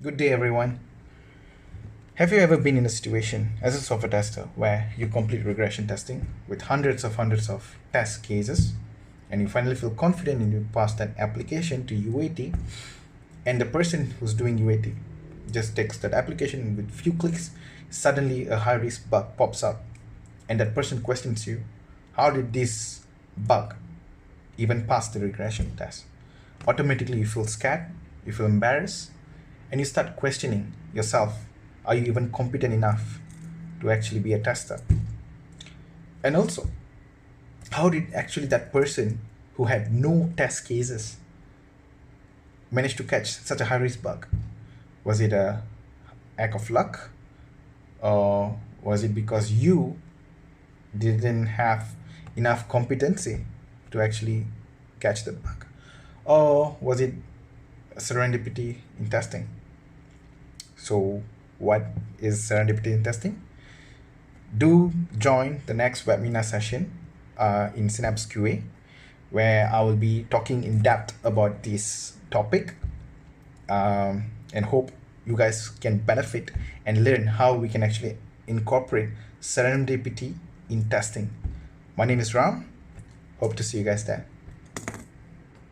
Good day, everyone. Have you ever been in a situation as a software tester where you complete regression testing with hundreds of test cases and you finally feel confident and you pass that application to UAT, and the person who's doing UAT just takes that application and with few clicks, suddenly a high risk bug pops up, and that person questions you, how did this bug even pass the regression test? Automatically you feel scared, you feel embarrassed, and you start questioning yourself, are you even competent enough to actually be a tester? And also, how did actually that person who had no test cases manage to catch such a high risk bug? Was it a act of luck, or was it because you didn't have enough competency to actually catch the bug, or was it serendipity in testing? So, what is serendipity in testing? Do join the next webinar session in Synapse QA, where I will be talking in depth about this topic, and hope you guys can benefit and learn how we can actually incorporate serendipity in testing. My name is Ram. Hope to see you guys there.